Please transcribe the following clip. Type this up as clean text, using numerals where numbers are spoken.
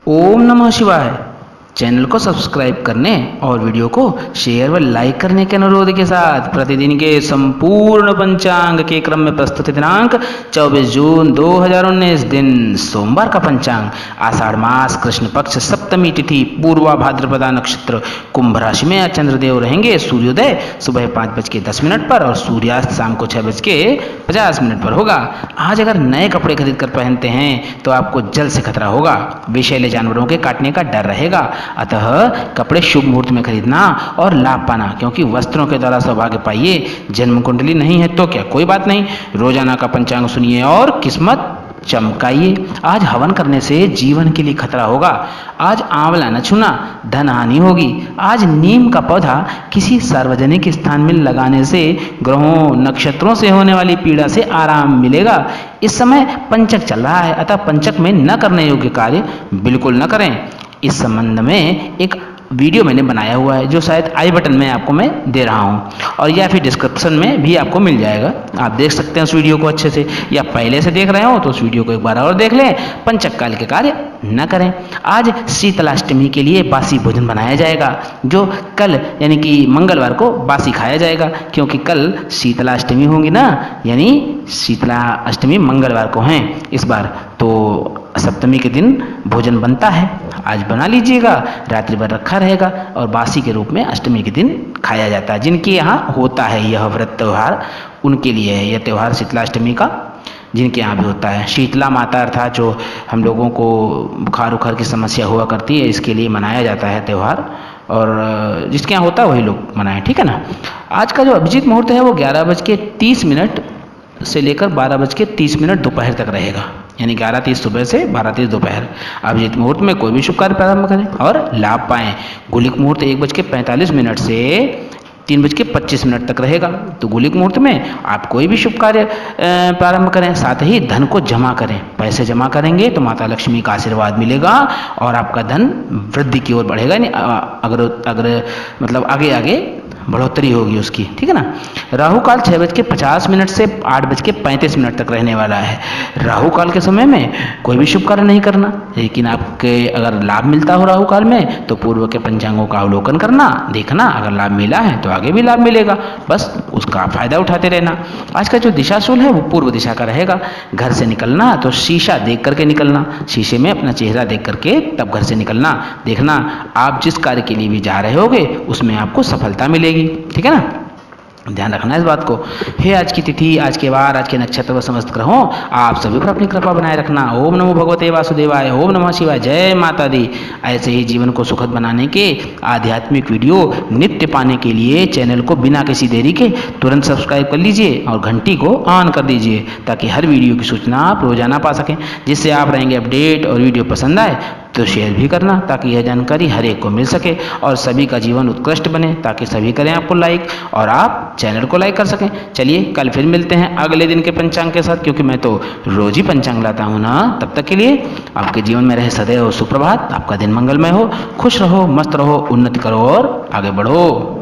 ओम नमः शिवाय। चैनल को सब्सक्राइब करने और वीडियो को शेयर व लाइक करने के अनुरोध के साथ प्रतिदिन के संपूर्ण पंचांग के क्रम में प्रस्तुत दिनांक 24 जून 2019 दिन सोमवार का पंचांग, आषाढ़ मास कृष्ण पक्ष सप्तमी तिथि, पूर्वा भाद्रपदा नक्षत्र, कुंभ राशि में चंद्रदेव रहेंगे। सूर्योदय सुबह 5:10 पर और सूर्यास्त शाम को 6:50 पर होगा। आज अगर नए कपड़े खरीद कर पहनते हैं तो आपको जल से खतरा होगा। विषैले जानवरों के काटने का डर रहेगा, अतः कपड़े शुभ मुहूर्त में खरीदना और लाभ पाना, क्योंकि वस्त्रों के द्वारा सौभाग्य पाइए। जन्म कुंडली नहीं है तो क्या, कोई बात नहीं, रोजाना का पंचांग सुनिए और किस्मत चमकाइए। आज हवन करने से जीवन के लिए खतरा होगा। आज आंवला न छूना, धन हानि होगी। आज नीम का पौधा किसी सार्वजनिक स्थान में लगाने से ग्रहों नक्षत्रों से होने वाली पीड़ा से आराम मिलेगा। इस समय पंचक चल रहा है, अतः पंचक में न करने योग्य कार्य बिल्कुल न करें। इस संबंध में एक वीडियो मैंने बनाया हुआ है जो शायद आई बटन में आपको मैं दे रहा हूँ, और या फिर डिस्क्रिप्शन में भी आपको मिल जाएगा। आप देख सकते हैं उस वीडियो को अच्छे से, या पहले से देख रहे हो तो उस वीडियो को एक बार और देख लें। पंचक काल के कार्य न करें। आज शीतलाष्टमी के लिए बासी भोजन बनाया जाएगा, जो कल यानी कि मंगलवार को बासी खाया जाएगा, क्योंकि कल शीतलाष्टमी होगी ना, यानी शीतला अष्टमी मंगलवार को है इस बार, तो सप्तमी के दिन भोजन बनता है। आज बना लीजिएगा, रात्रि भर रखा रहेगा और बासी के रूप में अष्टमी के दिन खाया जाता है। जिनके यहाँ होता है यह व्रत त्यौहार, उनके लिए है यह त्यौहार शीतलाष्टमी का, जिनके यहाँ भी होता है। शीतला माता अर्थात जो हम लोगों को बुखार उखार की समस्या हुआ करती है, इसके लिए मनाया जाता है त्यौहार, और जिसके यहाँ होता है वही लोग मनाएं, ठीक है ना। आज का जो अभिजीत मुहूर्त है वो 11:30 से लेकर 12:30 दोपहर तक रहेगा, यानी 11:30 सुबह से 12:30 दोपहर। अभिजीत मुहूर्त में कोई भी शुभ कार्य प्रारंभ करें और लाभ पाएं। गुलिक मुहूर्त 1:45 से 3:25 तक रहेगा। तो गुलिक मुहूर्त में आप कोई भी शुभ कार्य प्रारंभ करें, साथ ही धन को जमा करें। पैसे जमा करेंगे तो माता लक्ष्मी का आशीर्वाद मिलेगा और आपका धन वृद्धि की ओर बढ़ेगा, यानी अगर मतलब आगे आगे बढ़ोतरी होगी उसकी, ठीक है ना। राहु काल 6:50 से 8:35 तक रहने वाला है। राहु काल के समय में कोई भी शुभ कार्य नहीं करना, लेकिन आपके अगर लाभ मिलता हो राहु काल में तो पूर्व के पंचांगों का अवलोकन करना, देखना, अगर लाभ मिला है तो आगे भी लाभ मिलेगा, बस उसका फायदा उठाते रहना। आज का जो दिशाशूल है वो पूर्व दिशा का रहेगा। घर से निकलना तो शीशा देख करके निकलना, शीशे में अपना चेहरा देख करके तब घर से निकलना। देखना आप जिस कार्य के लिए भी जा रहे होगे उसमें आपको सफलता मिलेगी, ठीक है ना, ध्यान रखना इस बात को। हे आज की तिथि, आज के वार, आज के नक्षत्र व समस्त ग्रहों आप सभी पर अपनी कृपा बनाए रखना। ओम नमो भगवते वासुदेवाय, ओम नमः शिवाय, जय माता दी। ऐसे ही जीवन को सुखद बनाने के आध्यात्मिक वीडियो नित्य पाने के लिए चैनल को बिना किसी देरी के तुरंत सब्सक्राइब कर लीजिए और घंटी को ऑन कर दीजिए, ताकि हर वीडियो की सूचना आप रोजाना पा सकें, जिससे आप रहेंगे अपडेट। और वीडियो पसंद आए तो शेयर भी करना, ताकि यह जानकारी हर एक को मिल सके और सभी का जीवन उत्कृष्ट बने, ताकि सभी करें आपको लाइक और आप चैनल को लाइक कर सकें। चलिए कल फिर मिलते हैं अगले दिन के पंचांग के साथ, क्योंकि मैं तो रोज ही पंचांग लाता हूँ ना। तब तक के लिए आपके जीवन में रहे सदैव सुप्रभात, आपका दिन मंगलमय हो, खुश रहो, मस्त रहो, उन्नति करो और आगे बढ़ो।